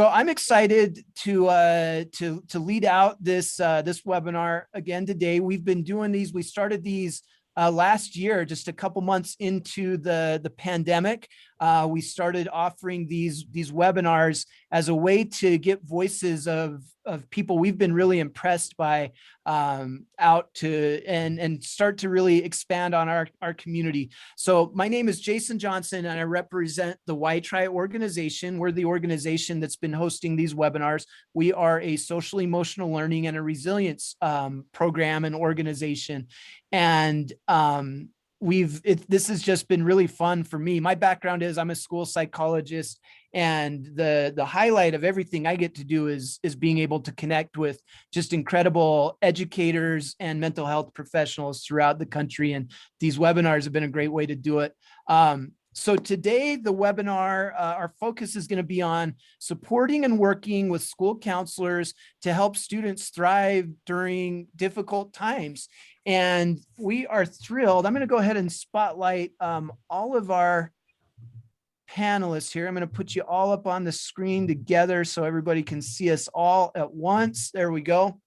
So I'm excited to lead out this this webinar again today. We've been doing these. We started these last year, just a couple months into the pandemic. We started offering these webinars as a way to get voices of people we've been really impressed by out to and start to really expand on our community. So my name is Jason Johnson and I represent the WhyTry organization. We're the organization that's been hosting these webinars. We are a social emotional learning and a resilience program and organization. And this has just been really fun for me. My background is I'm a school psychologist, and the highlight of everything I get to do is being able to connect with just incredible educators and mental health professionals throughout the country. And these webinars have been a great way to do it. So today, the webinar, our focus is going to be on supporting and working with school counselors to help students thrive during difficult times. And we are thrilled. I'm going to go ahead and spotlight all of our panelists here. I'm going to put you all up on the screen together so everybody can see us all at once. There we go.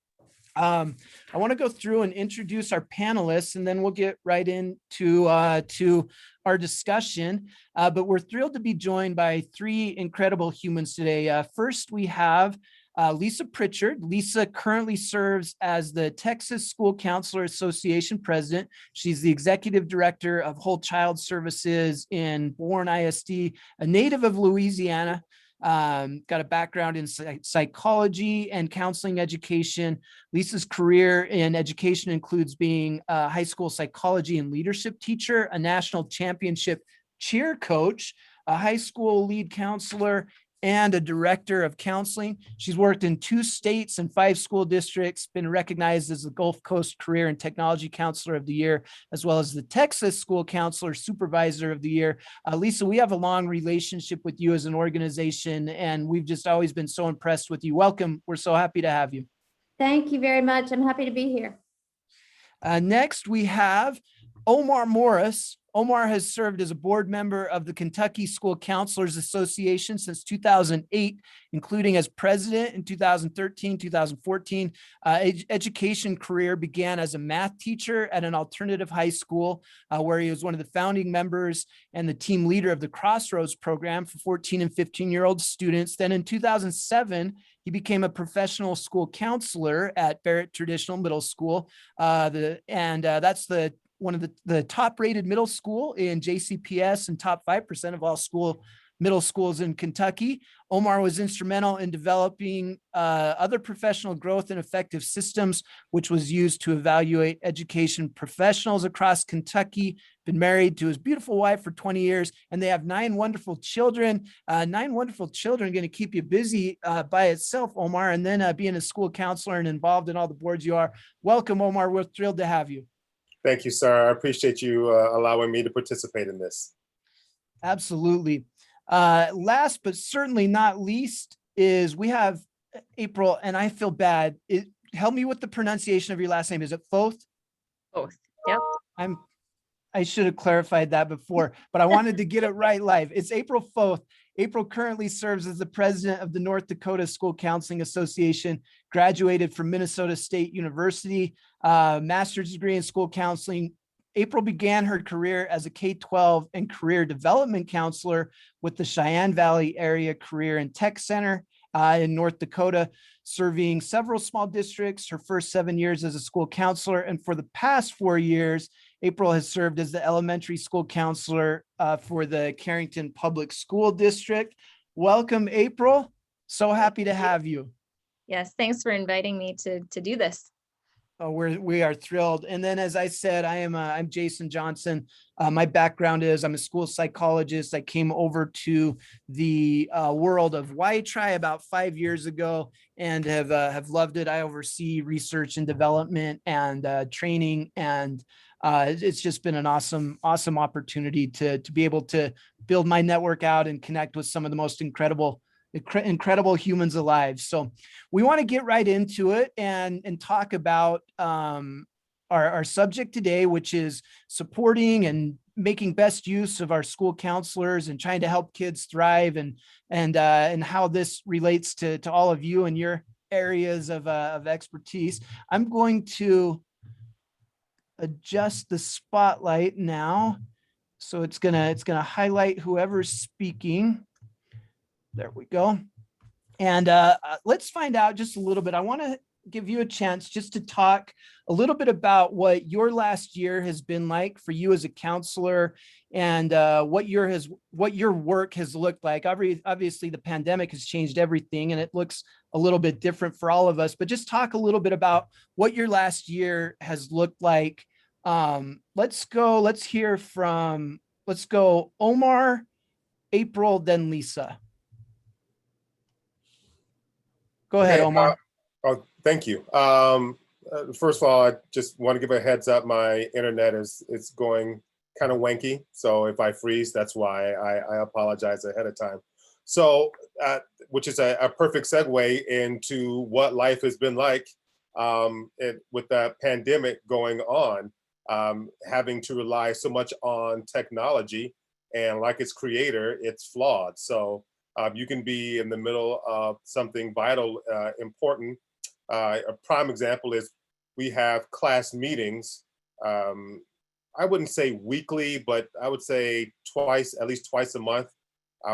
I want to go through and introduce our panelists, and then we'll get right into to our discussion. But we're thrilled to be joined by three incredible humans today. First, we have Lesa Pritchard. Lesa currently serves as the Texas School Counselor Association president. She's the executive director of Whole Child Services in Boerne ISD, a native of Louisiana. Got a background in psychology and counseling education. Lesa's career in education includes being a high school psychology and leadership teacher, a national championship cheer coach, a high school lead counselor, and a director of counseling. She's worked in 2 states and 5 school districts, been recognized as the Gulf Coast Career and Technology Counselor of the Year, as well as the Texas School Counselor Supervisor of the Year. Lesa, we have a long relationship with you as an organization, and we've just always been so impressed with you. Welcome. We're so happy to have you. Thank you very much. I'm happy to be here. Next, we have Omar Morris. Omar has served as a board member of the Kentucky School Counselors Association since 2008, including as president in 2013, 2014. Education career began as a math teacher at an alternative high school, where he was one of the founding members and the team leader of the Crossroads program for 14 and 15-year-old students. Then in 2007, he became a professional school counselor at Barrett Traditional Middle School. That's one of the top rated middle school in JCPS and top 5% of all middle schools in Kentucky. Omar was instrumental in developing other professional growth and effective systems, which was used to evaluate education professionals across Kentucky. Been married to his beautiful wife for 20 years, and they have 9 wonderful children. 9 wonderful children going to keep you busy by itself, Omar, and then being a school counselor and involved in all the boards you are. Welcome, Omar. We're thrilled to have you. Thank you, sir. I appreciate you allowing me to participate in this. Absolutely. Last but certainly not least is we have April, and I feel bad. Help me with the pronunciation of your last name. Is it Foth? Both. Yep. I should have clarified that before, but I wanted to get it right live. It's April Foth. April currently serves as the president of the North Dakota School Counseling Association, graduated from Minnesota State University, master's degree in school counseling. April began her career as a K-12 and career development counselor with the Cheyenne Valley Area Career and Tech Center in North Dakota, serving several small districts, her first 7 years as a school counselor. And for the past 4 years, April has served as the elementary school counselor for the Carrington Public School District. Welcome, April. So happy to have you. Yes, thanks for inviting me to do this. Oh, we are thrilled. And then, as I said, I'm Jason Johnson. My background is I'm a school psychologist. I came over to the world of WhyTry about 5 years ago and have loved it. I oversee research and development and training, and it's just been an awesome opportunity to be able to build my network out and connect with some of the most incredible humans alive. So we want to get right into it and talk about our subject today, which is supporting and making best use of our school counselors and trying to help kids thrive, and how this relates to all of you and your areas of expertise. I'm going to adjust the spotlight now. So it's gonna highlight whoever's speaking. There we go. And let's find out just a little bit. I want to give you a chance just to talk a little bit about what your last year has been like for you as a counselor, and what your work has looked like. Obviously, the pandemic has changed everything, and it looks a little bit different for all of us. But just talk a little bit about what your last year has looked like. Let's go Omar, April, then Lesa. Go ahead, Okay, Omar. thank you. First of all, I just want to give a heads up. My internet is going kind of wanky. So if I freeze, that's why. I apologize ahead of time. So, which is a perfect segue into what life has been like with the pandemic going on, having to rely so much on technology, and like its creator, it's flawed. So you can be in the middle of something vital, important. A prime example is we have class meetings. I wouldn't say weekly, but I would say at least twice a month,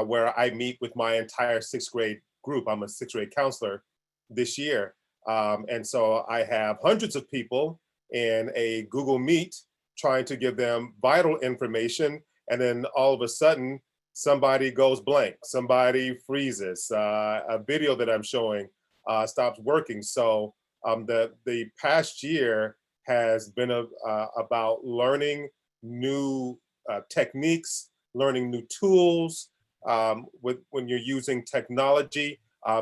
where I meet with my entire sixth grade group. I'm a sixth grade counselor this year. And so I have hundreds of people in a Google Meet trying to give them vital information. And then all of a sudden, somebody goes blank, somebody freezes, a video that I'm showing stops working. So the past year has been about learning new techniques, learning new tools, when you're using technology,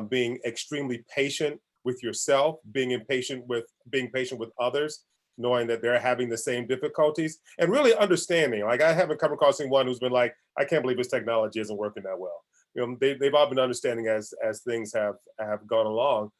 being extremely patient with yourself, being patient with others, knowing that they're having the same difficulties, and really understanding. Like, I haven't come across anyone who's been like, I can't believe this technology isn't working that well. You know, they've all been understanding as things have gone along,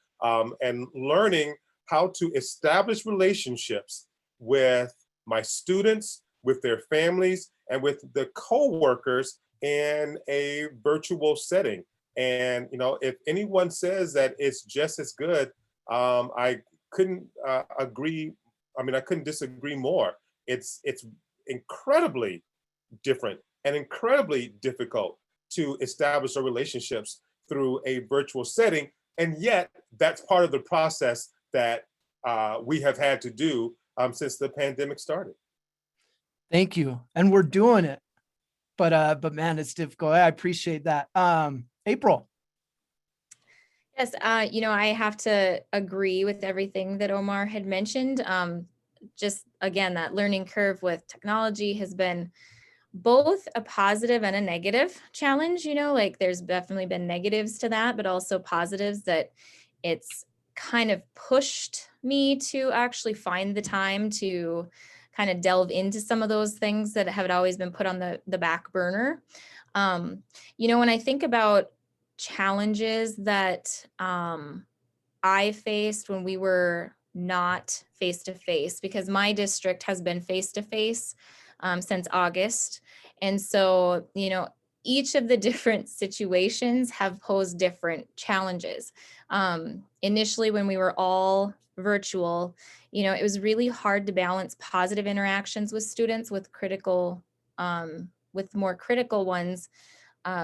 and learning how to establish relationships with my students, with their families, and with the co-workers in a virtual setting. And, you know, if anyone says that it's just as good, I couldn't agree. I mean, I couldn't disagree more. It's incredibly different and incredibly difficult to establish our relationships through a virtual setting. And yet that's part of the process that we have had to do since the pandemic started. Thank you. And we're doing it. But man, it's difficult. I appreciate that. April. Yes, you know, I have to agree with everything that Omar had mentioned. Just again, that learning curve with technology has been both a positive and a negative challenge. You know, like there's definitely been negatives to that, but also positives that it's kind of pushed me to actually find the time to kind of delve into some of those things that have always been put on the back burner. You know, when I think about challenges that I faced when we were not face-to-face, because my district has been face-to-face since August. And so, you know, each of the different situations have posed different challenges. Initially, when we were all virtual, you know, it was really hard to balance positive interactions with students with more critical ones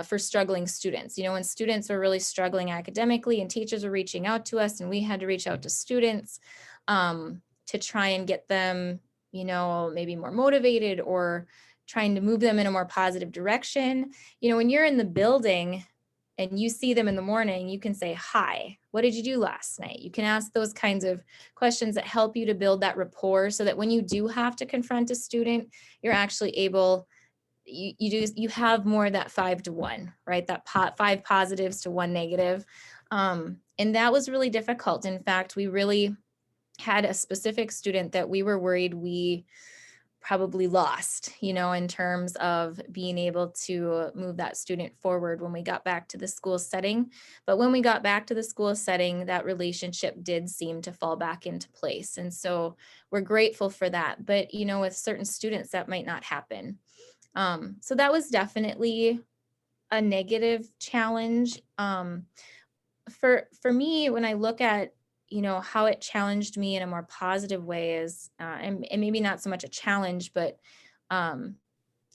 for struggling students. You know, when students were really struggling academically and teachers were reaching out to us and we had to reach out to students to try and get them, you know, maybe more motivated or trying to move them in a more positive direction. You know, when you're in the building and you see them in the morning, you can say, hi, what did you do last night? You can ask those kinds of questions that help you to build that rapport so that when you do have to confront a student, you're actually able, you have more of that 5-to-1, right? That 5 positives to 1 negative. And that was really difficult. In fact, we really had a specific student that we were worried we probably lost, in terms of being able to move that student forward when we got back to the school setting. But when we got back to the school setting, that relationship did seem to fall back into place. And so we're grateful for that. But, with certain students, that might not happen. So that was definitely a negative challenge. For me, when I look at how it challenged me in a more positive way is, and maybe not so much a challenge, but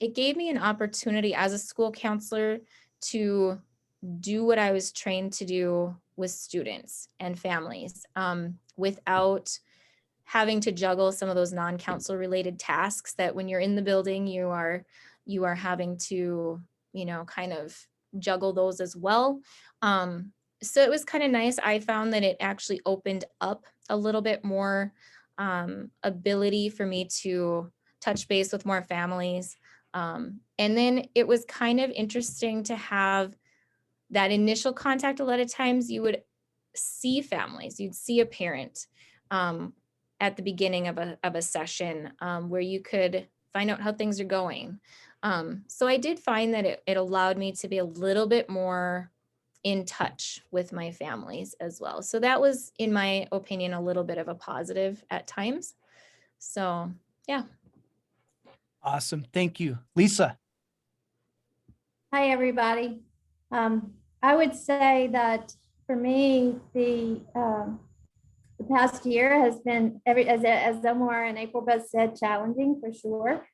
it gave me an opportunity as a school counselor to do what I was trained to do with students and families, without having to juggle some of those non-counselor related tasks that when you're in the building, you are having to, kind of juggle those as well. So it was kind of nice. I found that it actually opened up a little bit more ability for me to touch base with more families. And then it was kind of interesting to have that initial contact. A lot of times you would see families, you'd see a parent at the beginning of a session where you could find out how things are going. So I did find that it allowed me to be a little bit more in touch with my families as well. So that was, in my opinion, a little bit of a positive at times. So, yeah. Awesome. Thank you. Lesa. Hi, everybody. I would say that for me, the past year has been, as Omar and April both said, challenging for sure.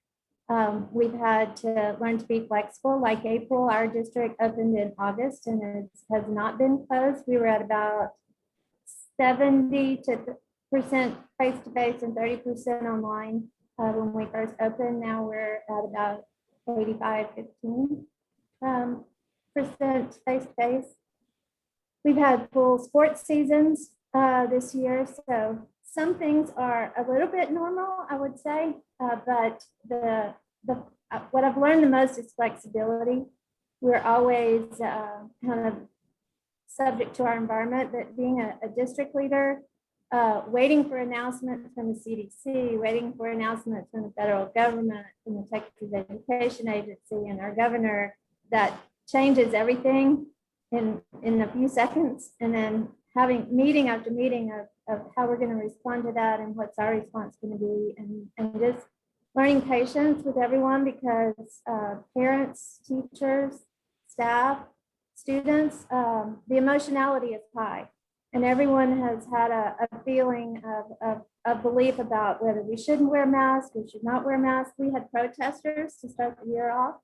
We've had to learn to be flexible. Like April, our district opened in August and it has not been closed. We were at about 70% face-to-face and 30% online when we first opened. Now we're at about 85-15% face-to-face. We've had full sports seasons this year, so some things are a little bit normal, I would say, but what I've learned the most is flexibility. We're always kind of subject to our environment, but being a district leader, waiting for announcements from the CDC, waiting for announcements from the federal government, from the Texas Education Agency and our governor, that changes everything in a few seconds, and then having meeting after meeting of how we're going to respond to that and what's our response going to be, and just learning patience with everyone, because parents, teachers, staff, students, the emotionality is high, and everyone has had a feeling of belief about whether we shouldn't wear masks, we should not wear masks. We had protesters to start the year off.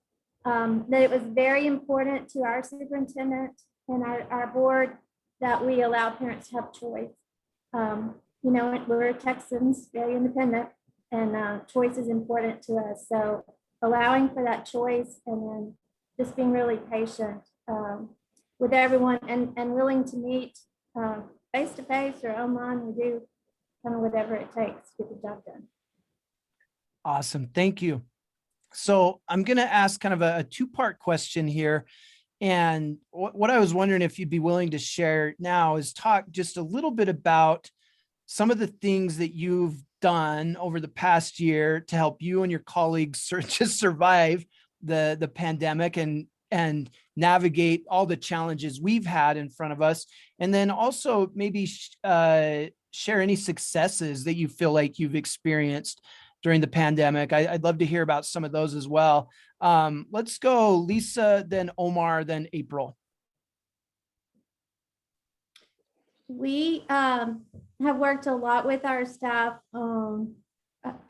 That it was very important to our superintendent and our board that we allow parents to have choice. We're Texans, very independent, and choice is important to us. So allowing for that choice, and then just being really patient with everyone, and willing to meet face-to-face or online. We do kind of whatever it takes to get the job done. Awesome. Thank you. So I'm going to ask kind of a two-part question here. And what I was wondering if you'd be willing to share now is talk just a little bit about some of the things that you've done over the past year to help you and your colleagues just survive the pandemic and navigate all the challenges we've had in front of us. And then also maybe share any successes that you feel like you've experienced during the pandemic. I'd love to hear about some of those as well. Let's go Lesa, then Omar, then April. We have worked a lot with our staff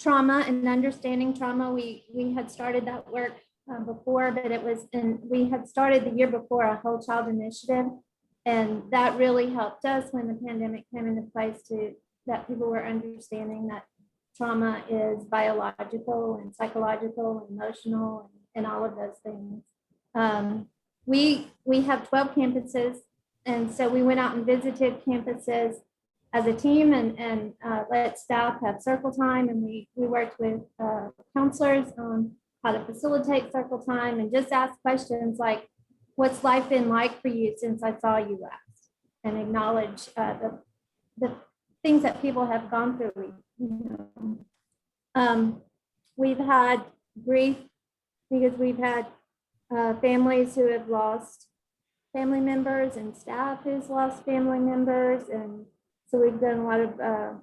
trauma and understanding trauma. We had started that work before, but we had started the year before a whole child initiative, and that really helped us when the pandemic came into place, that people were understanding that trauma is biological and psychological and emotional and all of those things. We have 12 campuses, and so we went out and visited campuses as a team and let staff have circle time, and we worked with counselors on how to facilitate circle time and just ask questions like, what's life been like for you since I saw you last? And acknowledge the things that people have gone through. we've had grief because we've had families who have lost family members and staff who's lost family members. And so we've done a lot of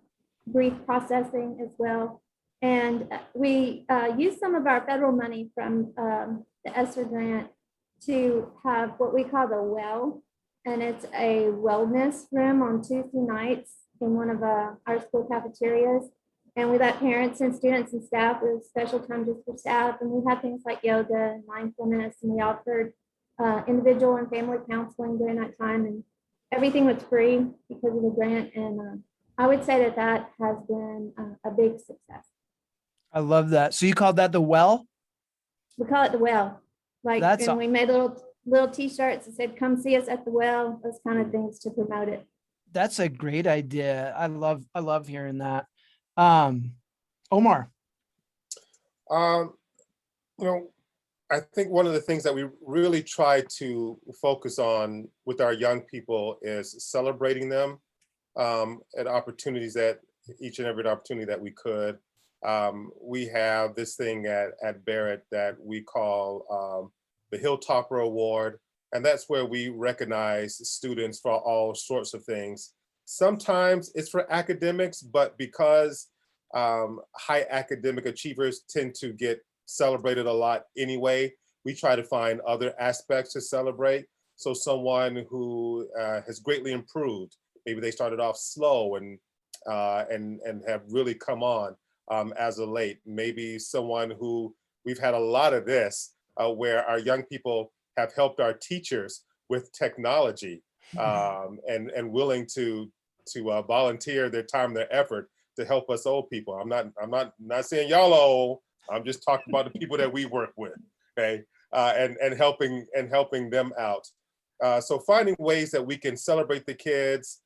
grief processing as well. And we use some of our federal money from the ESSER grant to have what we call the well. And it's a wellness room on Tuesday nights in one of our school cafeterias. And we let parents and students and staff with special time just for staff. And we had things like yoga and mindfulness. And we offered individual and family counseling during that time. And everything was free because of the grant. And I would say that that has been a big success. I love that. So you called that the well? We call it the well. Like, and we made little t-shirts that said, "Come see us at the well," those kind of things to promote it. That's a great idea. I love hearing that. Omar. I think one of the things that we really try to focus on with our young people is celebrating them at opportunities, that each and every opportunity that we could. We have this thing at Barrett that we call the Hilltopper Award, and that's where we recognize students for all sorts of things. Sometimes it's for academics, but because high academic achievers tend to get celebrated a lot anyway, we try to find other aspects to celebrate. So someone who has greatly improved, maybe they started off slow and have really come on as of late. Maybe someone who, we've had a lot of this, where our young people have helped our teachers with technology and willing to volunteer their time, their effort to help us old people. I'm not saying y'all old. I'm just talking about the people that we work with, okay, and helping them out. So finding ways that we can celebrate the kids,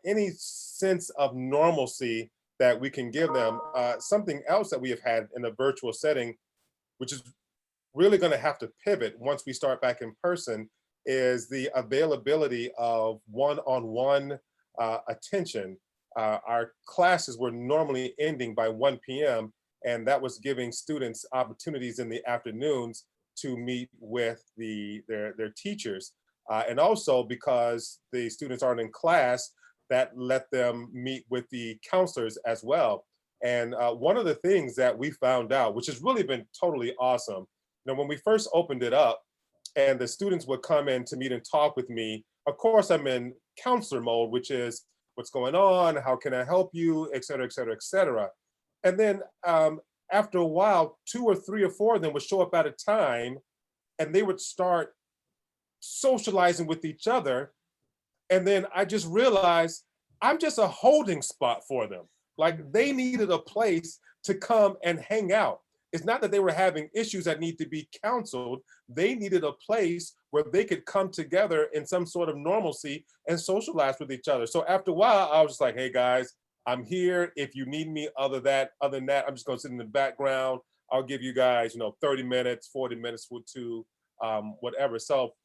any sense of normalcy that we can give them. Something else that we have had in a virtual setting, which is really going to have to pivot once we start back in person, is the availability of one-on-one attention. Our classes were normally ending by 1 p.m. and that was giving students opportunities in the afternoons to meet with their teachers. And also because the students aren't in class, that let them meet with the counselors as well. And one of the things that we found out, which has really been totally awesome, when we first opened it up and the students would come in to meet and talk with me, of course I'm in counselor mode, which is what's going on, how can I help you, et cetera, et cetera, et cetera. And then after a while, 2 or 3 or 4 of them would show up at a time and they would start socializing with each other. And then I just realized I'm just a holding spot for them. Like, they needed a place to come and hang out. It's not that they were having issues that need to be counseled. They needed a place where they could come together in some sort of normalcy and socialize with each other. So after a while, I was just like, hey guys, I'm here. If you need me other than that, I'm just gonna sit in the background. I'll give you guys, 30 minutes, 40 minutes to whatever. So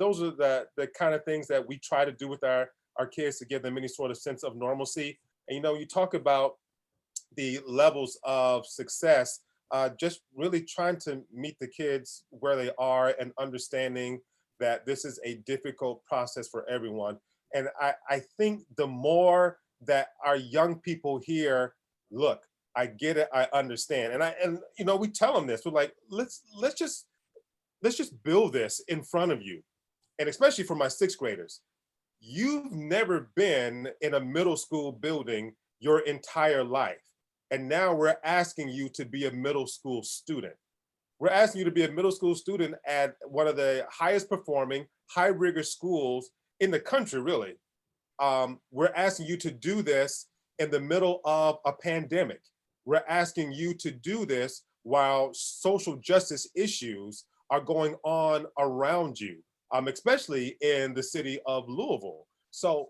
those are the kind of things that we try to do with our kids to give them any sort of sense of normalcy. And you talk about the levels of success, just really trying to meet the kids where they are and understanding that this is a difficult process for everyone. And I think the more that our young people hear, look, I get it, I understand. And we tell them this, we're like, let's just build this in front of you. And especially for my 6th graders, you've never been in a middle school building your entire life. And now we're asking you to be a middle school student. We're asking you to be a middle school student at one of the highest performing, high rigor schools in the country, really. We're asking you to do this in the middle of a pandemic. We're asking you to do this while social justice issues are going on around you, especially in the city of Louisville. So,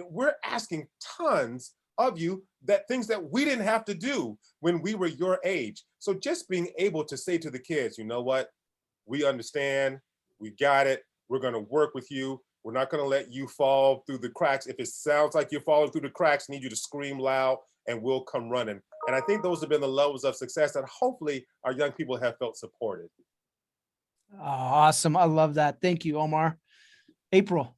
we're asking tons of you, that things that we didn't have to do when we were your age. So just being able to say to the kids, you know what, we understand, we got it, we're gonna work with you. We're not gonna let you fall through the cracks. If it sounds like you're falling through the cracks, I need you to scream loud and we'll come running. And I think those have been the levels of success that hopefully our young people have felt supported. Oh, awesome. I love that. Thank you, Omar. April.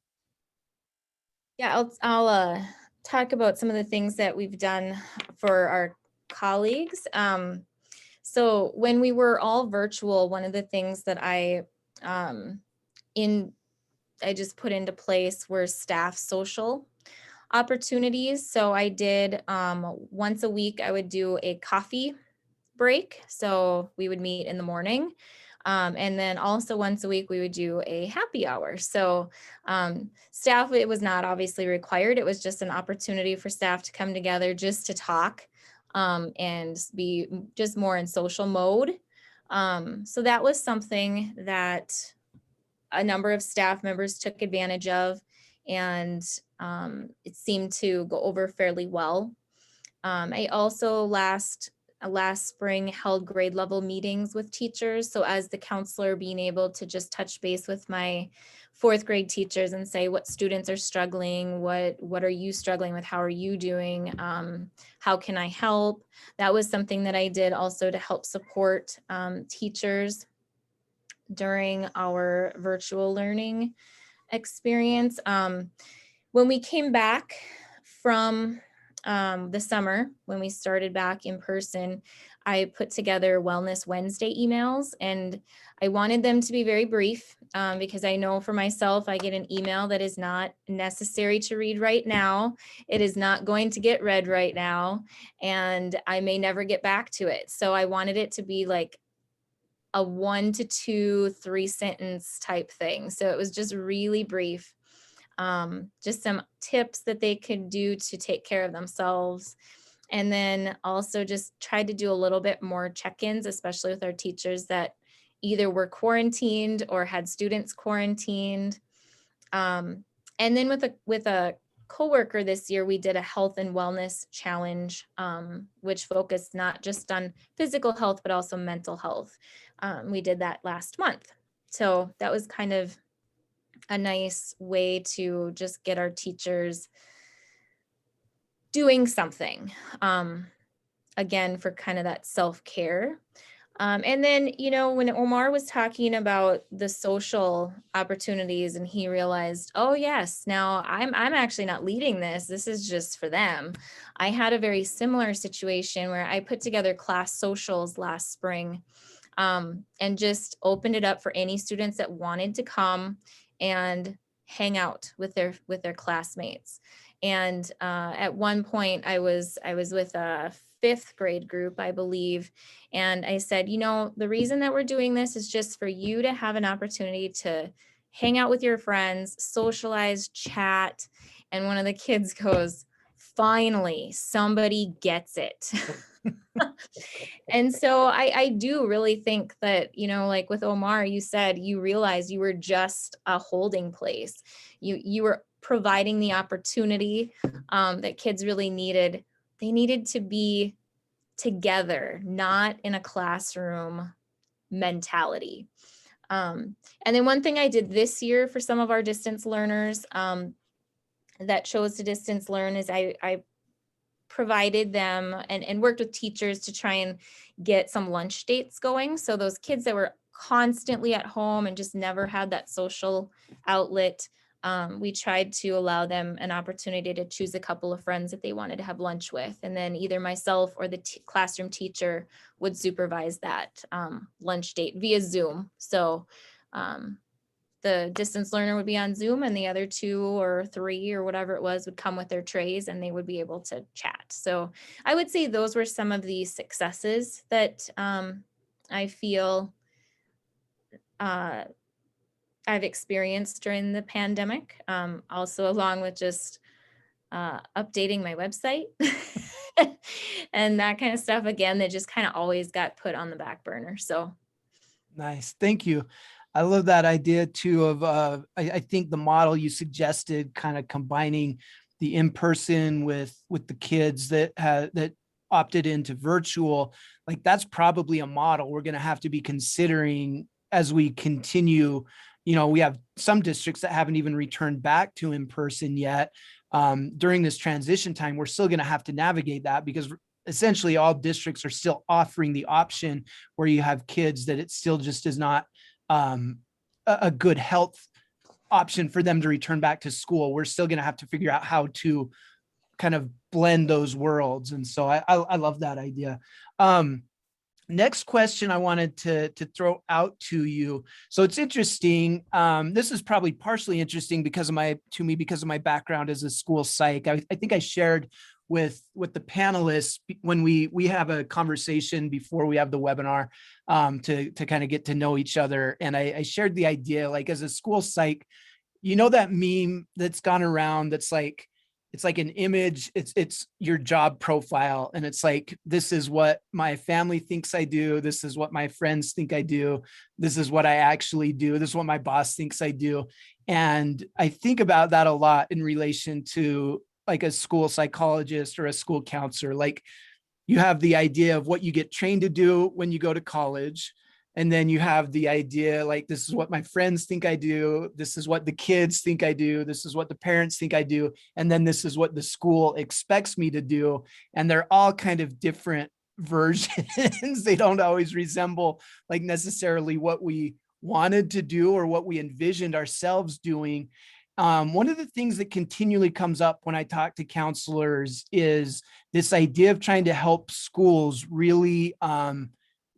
Yeah, I'll talk about some of the things that we've done for our colleagues. So when we were all virtual, one of the things that I just put into place were staff social opportunities. So I did once a week, I would do a coffee break. So we would meet in the morning. And then also once a week, we would do a happy hour. So staff, it was not obviously required. It was just an opportunity for staff to come together just to talk and be just more in social mode. So that was something that a number of staff members took advantage of, and it seemed to go over fairly well. I also last spring held grade level meetings with teachers. So as the counselor, being able to just touch base with my fourth grade teachers and say what students are struggling, what are you struggling with, how are you doing, how can I help? That was something that I did also to help support teachers during our virtual learning experience. When we came back from the summer, when we started back in person, I put together Wellness Wednesday emails, and I wanted them to be very brief because I know for myself, I get an email that is not necessary to read right now. It is not going to get read right now, and I may never get back to it. So I wanted it to be like a 1 to 2, 3 sentence type thing. So it was just really brief. Just some tips that they could do to take care of themselves. And then also just tried to do a little bit more check-ins, especially with our teachers that either were quarantined or had students quarantined. And then with a coworker this year, we did a health and wellness challenge, which focused not just on physical health, but also mental health. We did that last month. So that was kind of a nice way to just get our teachers doing something, again, for kind of that self-care. And then, when Omar was talking about the social opportunities and he realized, oh yes, now I'm actually not leading this. This is just for them. I had a very similar situation where I put together class socials last spring and just opened it up for any students that wanted to come and hang out with their classmates. And at one point I was with a 5th grade group, I believe. And I said, the reason that we're doing this is just for you to have an opportunity to hang out with your friends, socialize, chat. And one of the kids goes, finally, somebody gets it. And so I do really think that, like with Omar, you said, you realized you were just a holding place. You were providing the opportunity that kids really needed. They needed to be together, not in a classroom mentality. And then one thing I did this year for some of our distance learners that chose to distance learn is I provided them and worked with teachers to try and get some lunch dates going. So those kids that were constantly at home and just never had that social outlet, we tried to allow them an opportunity to choose a couple of friends that they wanted to have lunch with. And then either myself or the classroom teacher would supervise that lunch date via Zoom. So the distance learner would be on Zoom and the other 2 or 3 or whatever it was would come with their trays and they would be able to chat. So I would say those were some of the successes that I feel I've experienced during the pandemic. Also along with just updating my website and that kind of stuff, again, that just kind of always got put on the back burner. So nice. Thank you. I love that idea too of, I think the model you suggested, kind of combining the in-person with the kids that opted into virtual, like that's probably a model we're going to have to be considering as we continue, we have some districts that haven't even returned back to in person yet. During this transition time, we're still going to have to navigate that, because essentially all districts are still offering the option where you have kids that it still just is not a good health option for them to return back to school. We're still going to have to figure out how to kind of blend those worlds. And so I love that idea. Next question I wanted to throw out to you. So it's interesting. This is probably partially interesting because of my background as a school psych. I think I shared with the panelists when we have a conversation before we have the webinar to kind of get to know each other. And I shared the idea, like, as a school psych, that meme that's gone around that's like, it's like an image, it's your job profile. And it's like, this is what my family thinks I do. This is what my friends think I do. This is what I actually do. This is what my boss thinks I do. And I think about that a lot in relation to like a school psychologist or a school counselor. Like, you have the idea of what you get trained to do when you go to college. And then you have the idea, like, this is what my friends think I do. This is what the kids think I do. This is what the parents think I do. And then this is what the school expects me to do. And they're all kind of different versions. They don't always resemble like necessarily what we wanted to do or what we envisioned ourselves doing. One of the things that continually comes up when I talk to counselors is this idea of trying to help schools really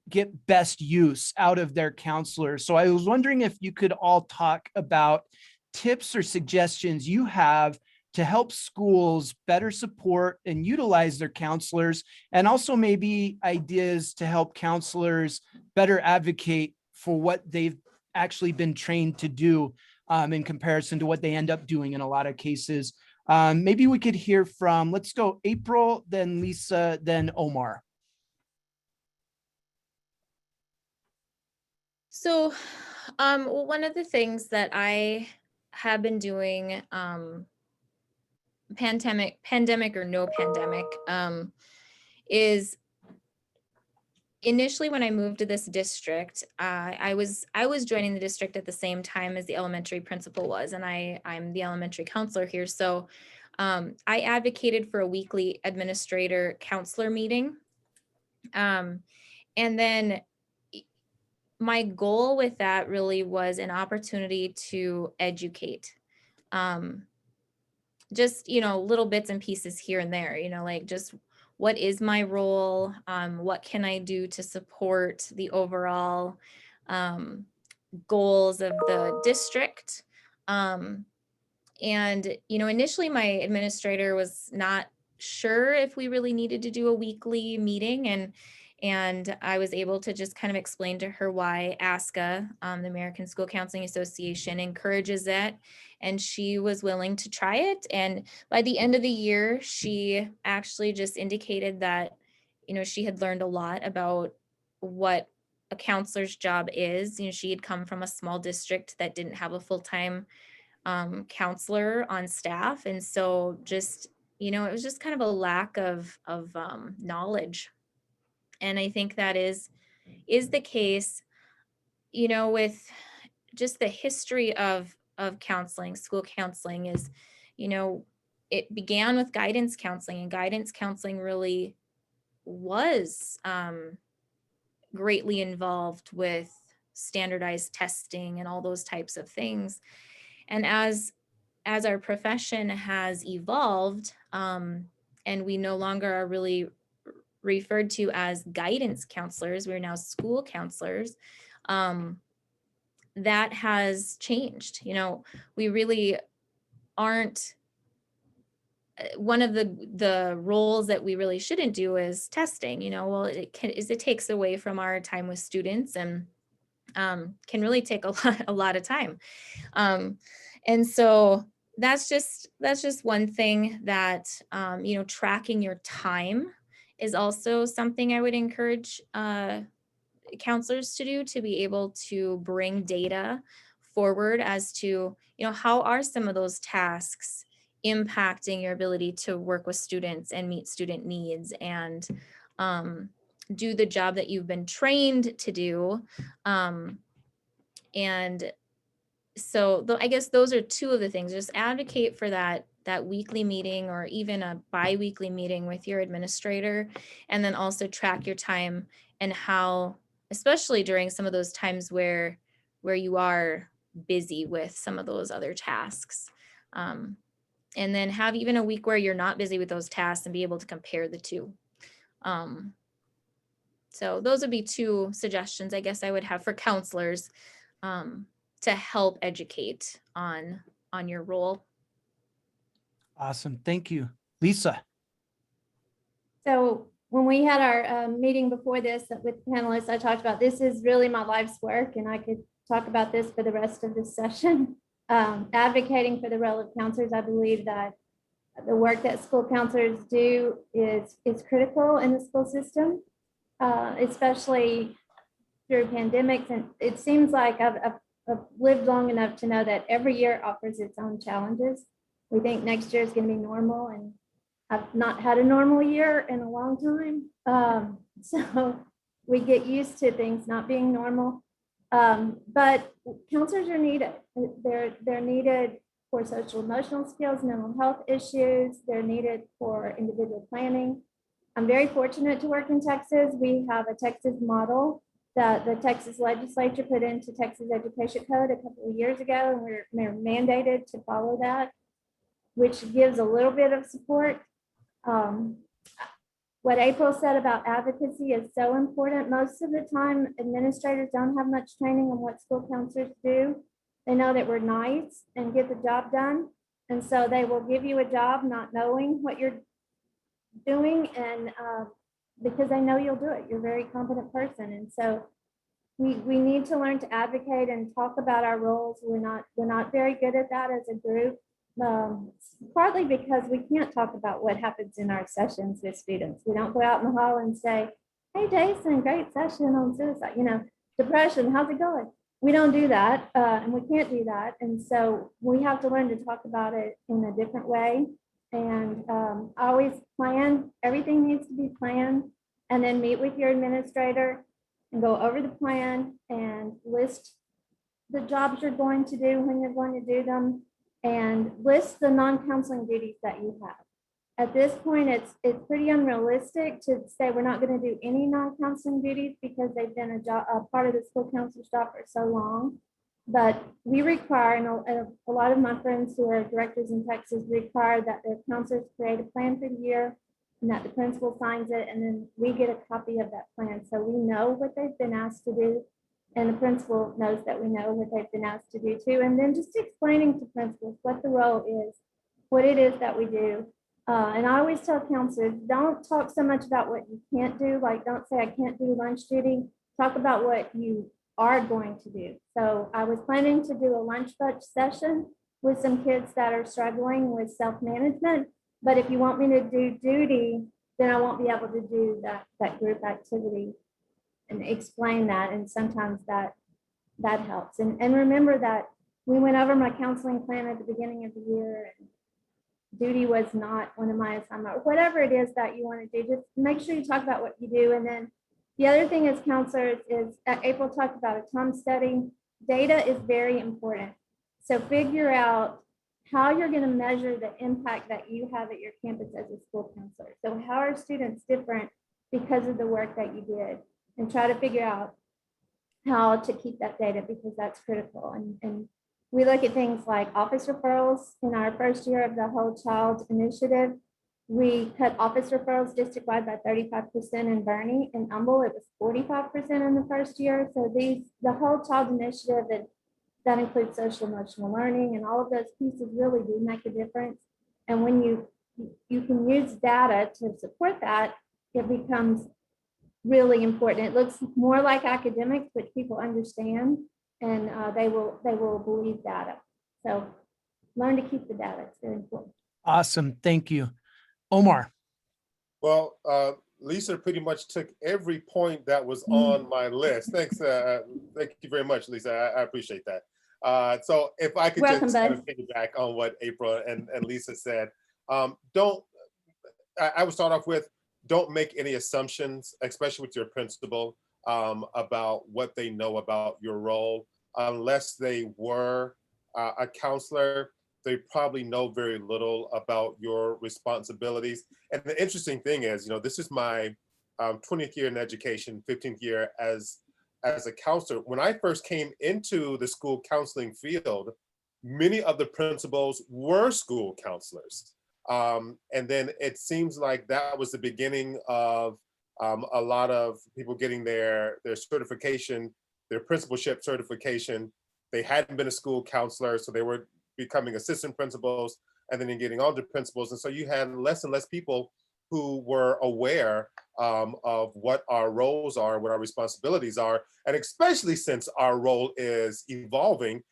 get best use out of their counselors. So I was wondering if you could all talk about tips or suggestions you have to help schools better support and utilize their counselors, and also maybe ideas to help counselors better advocate for what they've actually been trained to do in comparison to what they end up doing in a lot of cases. Maybe we could hear from, let's go April, then Lisa, then Omar. So, one of the things that I have been doing, pandemic or no pandemic, is initially when I moved to this district, I was joining the district at the same time as the elementary principal was, and I'm the elementary counselor here. So, I advocated for a weekly administrator counselor meeting, and then my goal with that really was an opportunity to educate, just, little bits and pieces here and there, like just what is my role? What can I do to support the overall goals of the district? And, initially my administrator was not sure if we really needed to do a weekly meeting, and I was able to just kind of explain to her why ASCA, the American School Counseling Association, encourages it. And she was willing to try it. And by the end of the year, she actually just indicated that, she had learned a lot about what a counselor's job is. She had come from a small district that didn't have a full-time counselor on staff. And so just, it was just kind of a lack of knowledge. And I think that is the case, with just the history of counseling. School counseling is, it began with guidance counseling, and guidance counseling really was greatly involved with standardized testing and all those types of things. And as our profession has evolved, and we no longer are really referred to as guidance counselors, we're now school counselors, that has changed. We really aren't, one of the roles that we really shouldn't do is testing. It takes away from our time with students, and can really take a lot of time. And so that's just one thing that, tracking your time is also something I would encourage counselors to do, to be able to bring data forward as to, how are some of those tasks impacting your ability to work with students and meet student needs, and do the job that you've been trained to do. And So I guess those are two of the things. Just advocate for that weekly meeting or even a bi-weekly meeting with your administrator, and then also track your time and how, especially during some of those times where you are busy with some of those other tasks. And then have even a week where you're not busy with those tasks and be able to compare the two. So those would be two suggestions I guess I would have for counselors to help educate on your role. Awesome. Thank you. Lesa. So when we had our meeting before this with panelists, I talked about this is really my life's work, and I could talk about this for the rest of this session. Advocating for the role of counselors, I believe that the work that school counselors do is critical in the school system, especially through pandemics. And it seems like I've lived long enough to know that every year offers its own challenges. We think next year is going to be normal, and I've not had a normal year in a long time. So we get used to things not being normal. But counselors are needed. They're needed for social emotional skills, mental health issues. They're needed for individual planning. I'm very fortunate to work in Texas. We have a Texas model that the Texas legislature put into Texas Education Code a couple of years ago, and we're mandated to follow that, which gives a little bit of support. What April said about advocacy is so important. Most of the time, administrators don't have much training on what school counselors do. They know that we're nice and get the job done. And so they will give you a job not knowing what you're doing, and because they know you'll do it. You're a very competent person. And so we need to learn to advocate and talk about our roles. We're not very good at that as a group. Partly because we can't talk about what happens in our sessions with students. We don't go out in the hall and say, hey, Jason, great session on suicide, depression, how's it going? We don't do that, and we can't do that. And so we have to learn to talk about it in a different way. And always plan. Everything needs to be planned, and then meet with your administrator and go over the plan and list the jobs you're going to do, when you're going to do them, and list the non-counseling duties that you have. At this point, it's pretty unrealistic to say we're not going to do any non-counseling duties because they've been a part of the school counselor's job for so long. But we require, and a lot of my friends who are directors in Texas require that their counselors create a plan for the year, and that the principal signs it, and then we get a copy of that plan. So we know what they've been asked to do, and the principal knows that we know what they've been asked to do too. And then just explaining to principals what the role is, what it is that we do. And I always tell counselors, don't talk so much about what you can't do. Like, don't say I can't do lunch duty. Talk about what you are going to do. So I was planning to do a lunch bunch session with some kids that are struggling with self-management. But if you want me to do duty, then I won't be able to do that group activity and explain that. And sometimes that helps. And remember that we went over my counseling plan at the beginning of the year, and duty was not one of my assignments. Whatever it is that you want to do, just make sure you talk about what you do. And then the other thing as counselors is, April talked about a time study. Data is very important. So figure out how you're going to measure the impact that you have at your campus as a school counselor. So how are students different because of the work that you did? And try to figure out how to keep that data, because that's critical. And we look at things like office referrals. In our first year of the Whole Child Initiative, we cut office referrals district-wide by 35% in Boerne. In Humble, it was 45% in the first year. So the Whole Child Initiative, and that includes social emotional learning, and all of those pieces really do make a difference. And when you can use data to support that, it becomes really important. It looks more like academics, which people understand, and they will believe data. So learn to keep the data. It's very important. Awesome. Thank you. Omar. Well, Lesa pretty much took every point that was on my list. Thanks. Thank you very much, Lesa. I appreciate that. So if I could just kind of piggyback on what April and Lesa said, I would start off with, don't make any assumptions, especially with your principal, about what they know about your role, unless they were a counselor, they probably know very little about your responsibilities. And the interesting thing is, this is my 20th year in education, 15th year as a counselor. When I first came into the school counseling field, many of the principals were school counselors. And then it seems like that was the beginning of a lot of people getting their certification, their principalship certification. They hadn't been a school counselor, so they were becoming assistant principals and then getting on to principals. And so you had less and less people who were aware of what our roles are, what our responsibilities are. And especially since our role is evolving,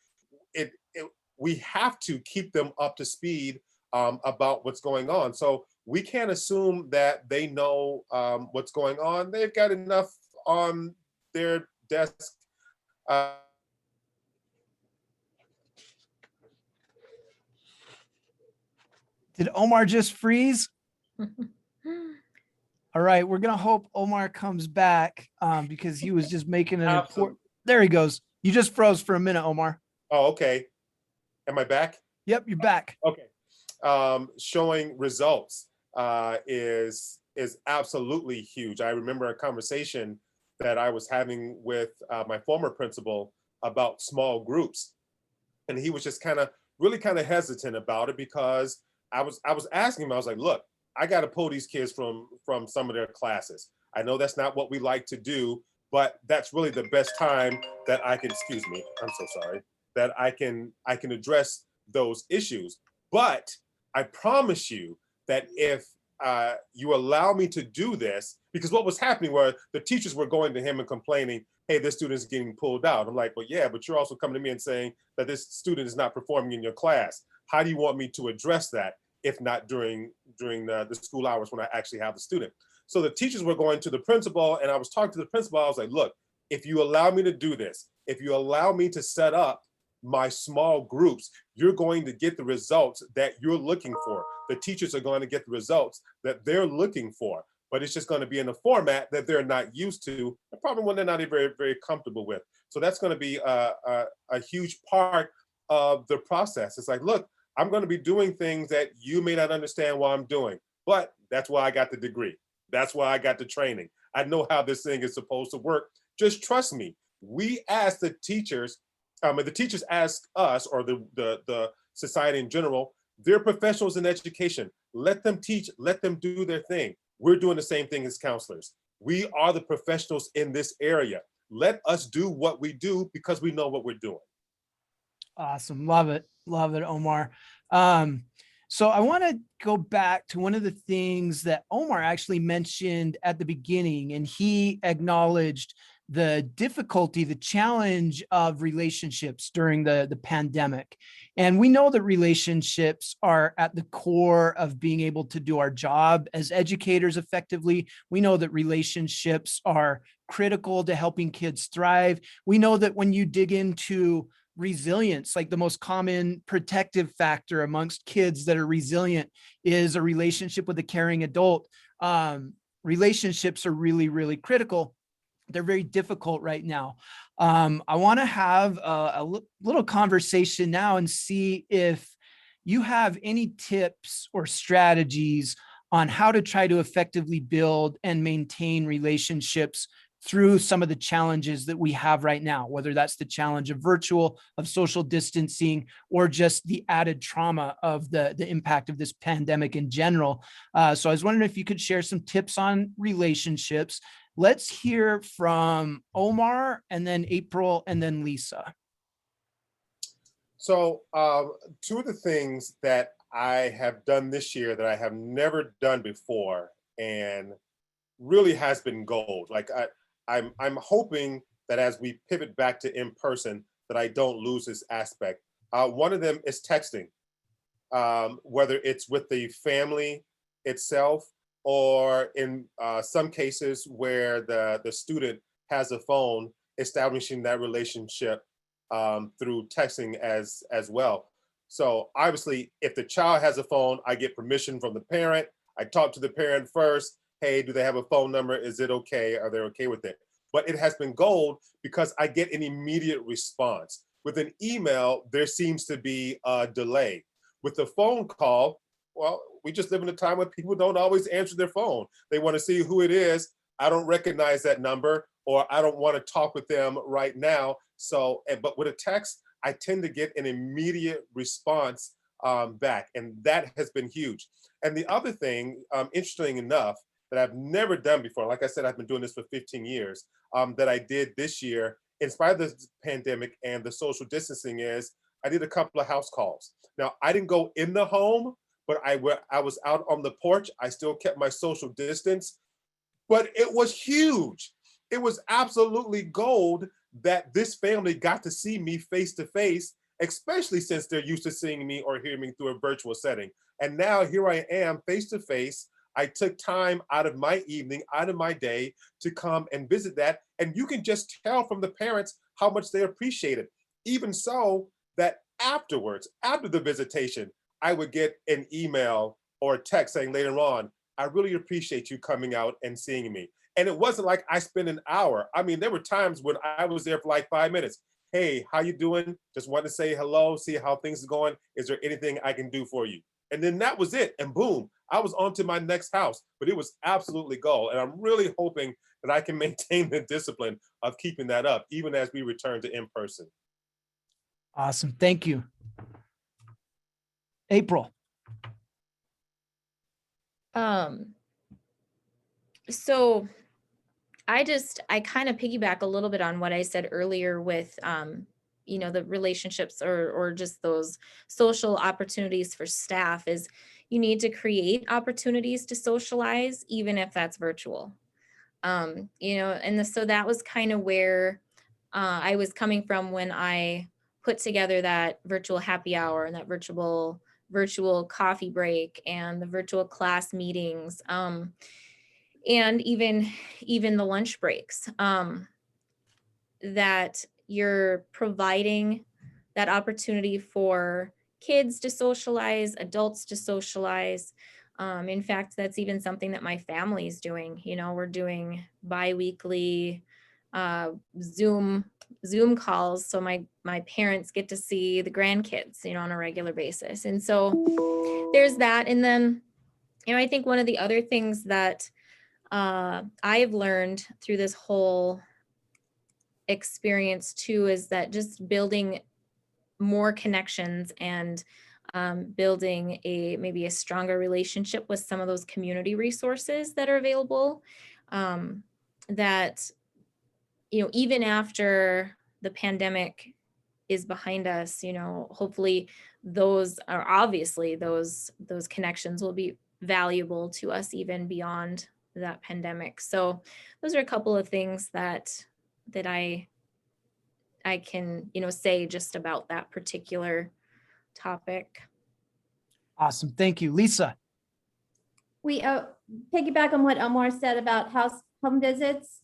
we have to keep them up to speed about what's going on. So we can't assume that they know what's going on. They've got enough on their desk. Did Omar just freeze? All right, we're gonna hope Omar comes back because he was just making an important. There he goes. You just froze for a minute, Omar. Oh, okay. Am I back? Yep, you're back. Okay. Showing results is absolutely huge. I remember a conversation that I was having with my former principal about small groups, and he was just really hesitant about it because I was asking him. I was like, "Look, I got to pull these kids from some of their classes. I know that's not what we like to do, but that's really the best time that I can." Excuse me, I'm so sorry. That I can address those issues. But I promise you that if you allow me to do this, because what was happening were the teachers were going to him and complaining, "Hey, this student is getting pulled out." I'm like, "Well, yeah, but you're also coming to me and saying that this student is not performing in your class. How do you want me to address that if not during the school hours when I actually have the student?" So the teachers were going to the principal, and I was talking to the principal. I was like, "Look, if you allow me to do this, if you allow me to set up my small groups, you're going to get the results that you're looking for. The teachers are going to get the results that they're looking for, but it's just going to be in a format that they're not used to, and probably one they're not very, very comfortable with." So that's going to be a huge part of the process. It's like, look, I'm going to be doing things that you may not understand what I'm doing, but that's why I got the degree. That's why I got the training. I know how this thing is supposed to work. Just trust me. We ask the teachers, and the teachers ask us, or the society in general, they're professionals in education. Let them teach, let them do their thing. We're doing the same thing as counselors. We are the professionals in this area. Let us do what we do because we know what we're doing. Awesome. Love it. Love it, Omar. So I want to go back to one of the things that Omar actually mentioned at the beginning, and he acknowledged the difficulty, the challenge of relationships during the pandemic. And we know that relationships are at the core of being able to do our job as educators effectively. We know that relationships are critical to helping kids thrive. We know that when you dig into resilience, like the most common protective factor amongst kids that are resilient is a relationship with a caring adult. Relationships are really, really critical. They're very difficult right now. I want to have a little conversation now and see if you have any tips or strategies on how to try to effectively build and maintain relationships through some of the challenges that we have right now, whether that's the challenge of virtual, of social distancing, or just the added trauma of the impact of this pandemic in general. So I was wondering if you could share some tips on relationships. Let's hear from Omar, and then April, and then Lesa. So two of the things that I have done this year that I have never done before and really has been gold. Like I'm hoping that as we pivot back to in person, that I don't lose this aspect. One of them is texting, whether it's with the family itself, or in some cases where the student has a phone, establishing that relationship through texting as well. So obviously, if the child has a phone, I get permission from the parent. I talk to the parent first. Hey, do they have a phone number? Is it okay? Are they okay with it? But it has been gold because I get an immediate response, With an email, there seems to be a delay. With the phone call, well, we just live in a time where people don't always answer their phone. They want to see who it is. I don't recognize that number, or I don't want to talk with them right now. So, but with a text, I tend to get an immediate response back, and that has been huge. And the other thing, interesting enough, that I've never done before, like I said, I've been doing this for 15 years, that I did this year, in spite of the pandemic and the social distancing, is I did a couple of house calls. Now, I didn't go in the home, but I was out on the porch. I still kept my social distance, but it was huge. It was absolutely gold that this family got to see me face to face, especially since they're used to seeing me or hearing me through a virtual setting. And now here I am face to face. I took time out of my evening, out of my day to come and visit that. And you can just tell from the parents how much they appreciate it. Even so, that afterwards, after the visitation, I would get an email or a text saying later on, I really appreciate you coming out and seeing me. And it wasn't like I spent an hour. I mean, there were times when I was there for like 5 minutes. Hey, how you doing? Just wanted to say hello, see how things are going. Is there anything I can do for you? And then that was it. And boom, I was on to my next house. But it was absolutely gold. And I'm really hoping that I can maintain the discipline of keeping that up, even as we return to in-person. Awesome. Thank you. April. So I kind of piggyback a little bit on what I said earlier with, the relationships or just those social opportunities for staff. Is you need to create opportunities to socialize, even if that's virtual. So that was kind of where I was coming from when I put together that virtual happy hour and that virtual coffee break and the virtual class meetings, and even the lunch breaks, that you're providing that opportunity for kids to socialize, adults to socialize. In fact, that's even something that my family is doing. We're doing bi-weekly Zoom calls, so my parents get to see the grandkids, on a regular basis. And so there's that. And then, I think one of the other things that I've learned through this whole experience too is that just building more connections and building maybe a stronger relationship with some of those community resources that are available, that even after the pandemic is behind us, hopefully those connections will be valuable to us even beyond that pandemic. So those are a couple of things that I can say just about that particular topic. Awesome. Thank you. Lisa. We piggyback on what Omar said about home visits,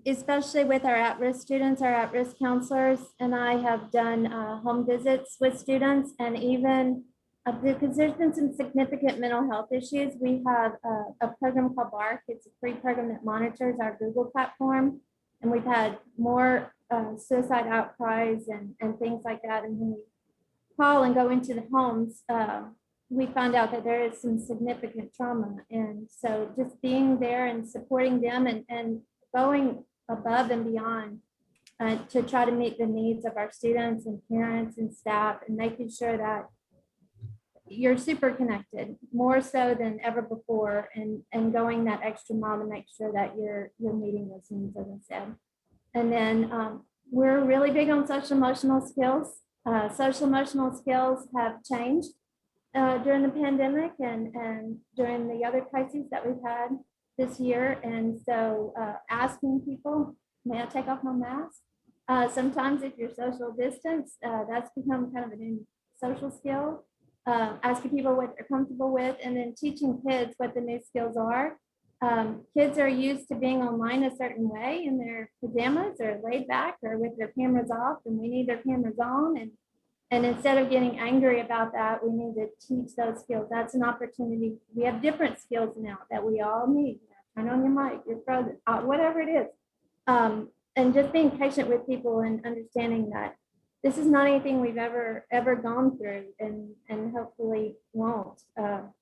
especially with our at-risk students, our at-risk counselors, and I have done home visits with students, and even because there's been some significant mental health issues. We have a program called BARC. It's a free program that monitors our Google platform, and we've had more suicide outcries and things like that. And when we call and go into the homes, we found out that there is some significant trauma. And so just being there and supporting them and going above and beyond to try to meet the needs of our students and parents and staff, and making sure that you're super connected, more so than ever before, and going that extra mile to make sure that you're meeting those needs, as I said. And then we're really big on social emotional skills. Social emotional skills have changed during the pandemic and during the other crises that we've had this year. And so asking people, may I take off my mask? Sometimes if you're social distance, that's become kind of a new social skill. Asking people what they're comfortable with, and then teaching kids what the new skills are. Kids are used to being online a certain way in their pajamas or laid back or with their cameras off, and we need their cameras on. And instead of getting angry about that, we need to teach those skills. That's an opportunity. We have different skills now that we all need. Turn on your mic, your throat, whatever it is. And just being patient with people and understanding that this is not anything we've ever gone through, and hopefully won't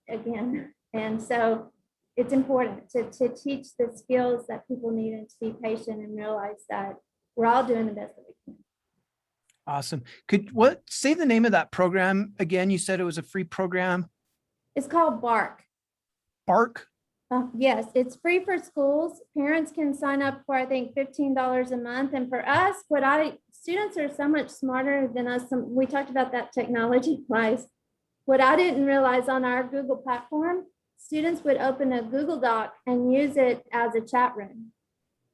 again. And so it's important to teach the skills that people need and to be patient and realize that we're all doing the best that we can. Awesome. Say the name of that program again? You said it was a free program. It's called BARK. Bark? Yes, it's free for schools. Parents can sign up for, I think, $15 a month. And for us, students are so much smarter than us. We talked about that technology wise. What I didn't realize, on our Google platform, students would open a Google Doc and use it as a chat room.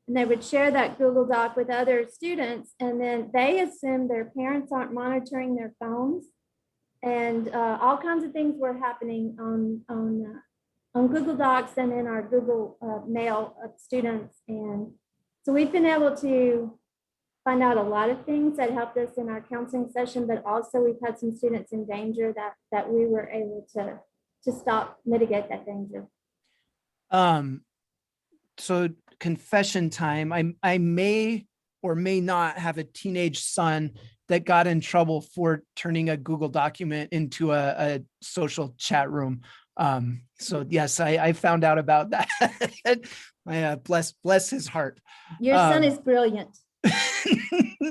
And they would share that Google Doc with other students. And then they assume their parents aren't monitoring their phones. And all kinds of things were happening on Google Docs and in our Google Mail of students. And so we've been able to find out a lot of things that helped us in our counseling session, but also we've had some students in danger that we were able to mitigate that danger. So confession time. I may or may not have a teenage son that got in trouble for turning a Google document into a social chat room. So yes, I found out about that. Bless his heart. Your son is brilliant.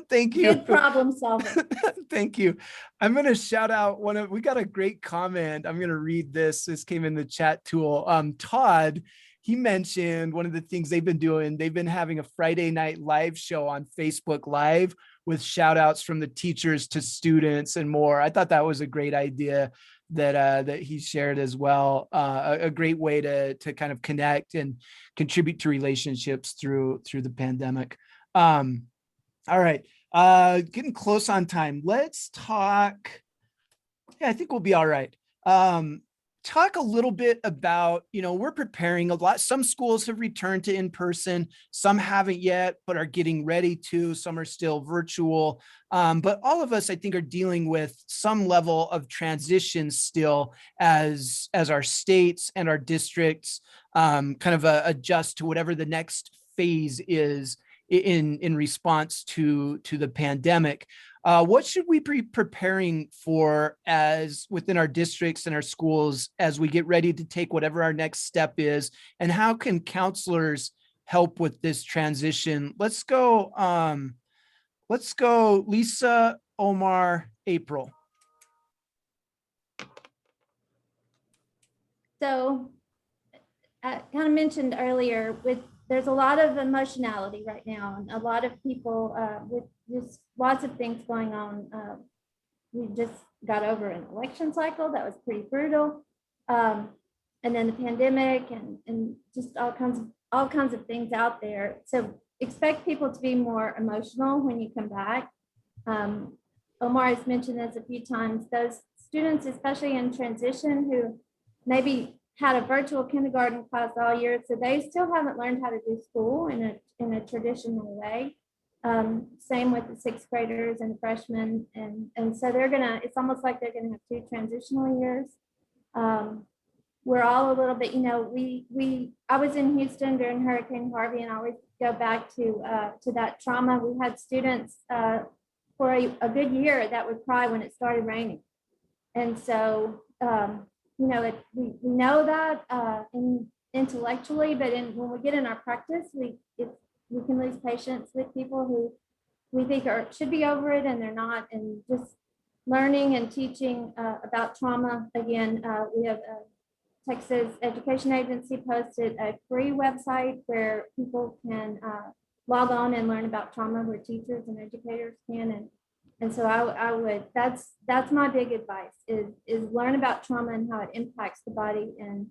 Thank you. Good problem solver. Thank you. I'm going to shout out we got a great comment. I'm going to read this. This came in the chat tool. Todd, he mentioned one of the things they've been doing. They've been having a Friday night live show on Facebook Live with shout outs from the teachers to students and more. I thought that was a great idea that he shared as well. A great way to kind of connect and contribute to relationships through the pandemic. All right. Getting close on time. Let's talk. Yeah, I think we'll be all right. Talk a little bit about, we're preparing a lot. Some schools have returned to in-person, some haven't yet, but are getting ready to. Some are still virtual. But all of us, I think, are dealing with some level of transition still as our states and our districts kind of adjust to whatever the next phase is in response to the pandemic. What should we be preparing for as within our districts and our schools as we get ready to take whatever our next step is? And how can counselors help with this transition? Let's go Lesa, Omar, April. So I kind of mentioned earlier, there's a lot of emotionality right now, and a lot of people with just lots of things going on. We just got over an election cycle that was pretty brutal, and then the pandemic and just all kinds of things out there. So expect people to be more emotional when you come back. Omar has mentioned this a few times. Those students, especially in transition, who maybe had a virtual kindergarten class all year, so they still haven't learned how to do school in a traditional way. Same with the sixth graders and freshmen, and so it's almost like they're gonna have two transitional years. We're all a little bit, I was in Houston during Hurricane Harvey, and I always go back to that trauma. We had students for a good year that would cry when it started raining, and so we know that intellectually, but when we get in our practice, we can lose patience with people who we think should be over it and they're not. And just learning and teaching about trauma. Again, we have a Texas Education Agency posted a free website where people can log on and learn about trauma, where teachers and educators can. And so I would, that's my big advice is learn about trauma and how it impacts the body and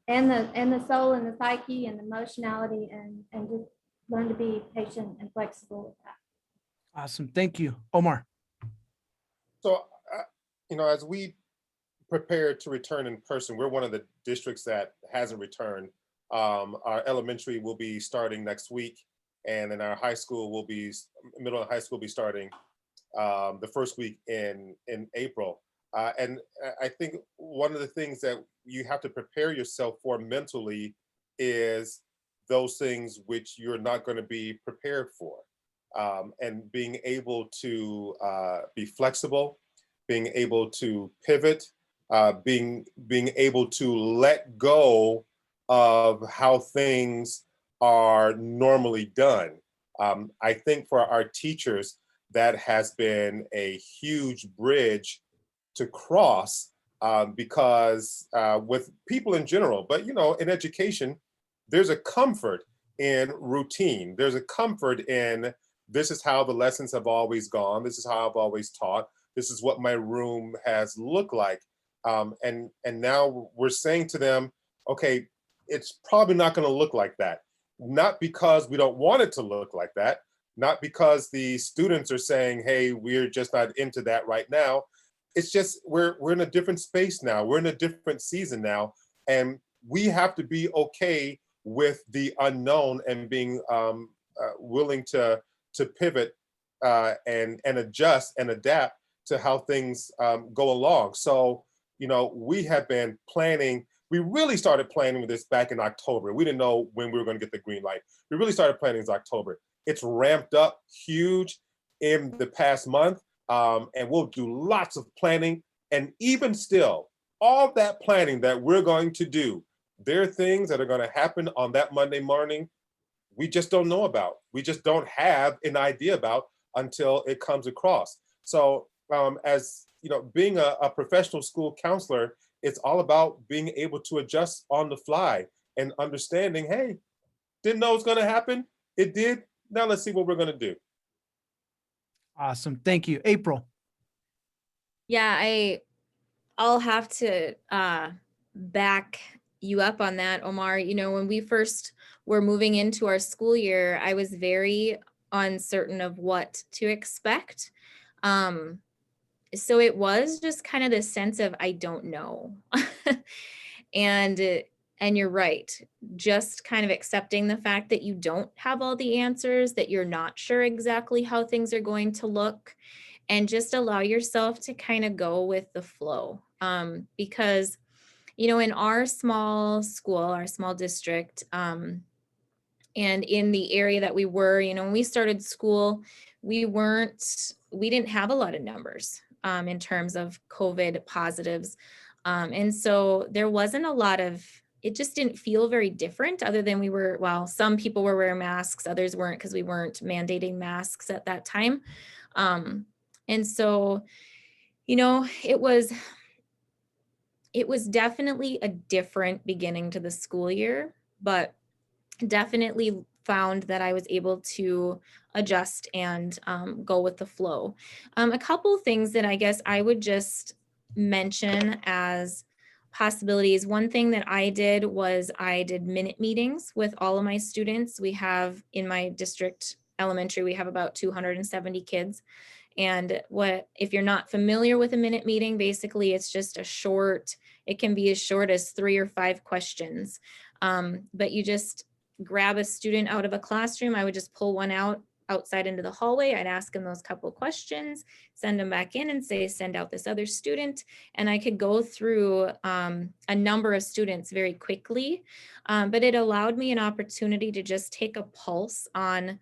the soul and the psyche and emotionality, and just learn to be patient and flexible with that. Awesome. Thank you. Omar. So, as we prepare to return in person, we're one of the districts that hasn't returned. Our elementary will be starting next week, and then our middle and high school will be starting the first week in April. And I think one of the things that you have to prepare yourself for mentally is those things which you're not going to be prepared for. and being able to be flexible, being able to pivot, being able to let go of how things are normally done. I think for our teachers, that has been a huge bridge to cross, because with people in general, but in education, there's a comfort in routine. There's a comfort in, this is how the lessons have always gone. This is how I've always taught. This is what my room has looked like. And now we're saying to them, okay, it's probably not going to look like that. Not because we don't want it to look like that, not because the students are saying, hey, we're just not into that right now. It's just we're in a different space now. We're in a different season now. And we have to be okay with the unknown and being willing to pivot and adjust and adapt to how things go along. So, we have been planning. We really started planning with this back in October. We didn't know when we were going to get the green light. We really started planning in October. It's ramped up huge in the past month, and we'll do lots of planning. And even still, all that planning that we're going to do, there are things that are going to happen on that Monday morning we just don't know about. We just don't have an idea about until it comes across. So as being a professional school counselor, it's all about being able to adjust on the fly and understanding, hey, didn't know it was going to happen. It did. Now let's see what we're going to do. Awesome. Thank you. April. Yeah, I'll have to back you up on that, Omar. When we first were moving into our school year, I was very uncertain of what to expect. So it was just kind of this sense of, I don't know. And you're right. Just kind of accepting the fact that you don't have all the answers, that you're not sure exactly how things are going to look, and just allow yourself to kind of go with the flow. Because, in our small school, our small district, and in the area that we were, when we started school, we didn't have a lot of numbers in terms of COVID positives. And so there wasn't a lot of, it just didn't feel very different other than some people were wearing masks, others weren't, because we weren't mandating masks at that time. And so, it was definitely a different beginning to the school year, but definitely found that I was able to adjust and go with the flow. A couple of things that I guess I would just mention as possibilities. One thing that I did was I did minute meetings with all of my students. We have in my district elementary, we have about 270 kids. And if you're not familiar with a minute meeting, basically it's just it can be as short as 3 or 5 questions. But you just grab a student out of a classroom. I would just pull one outside into the hallway. I'd ask them those couple questions, send them back in and say, send out this other student. And I could go through a number of students very quickly. But it allowed me an opportunity to just take a pulse on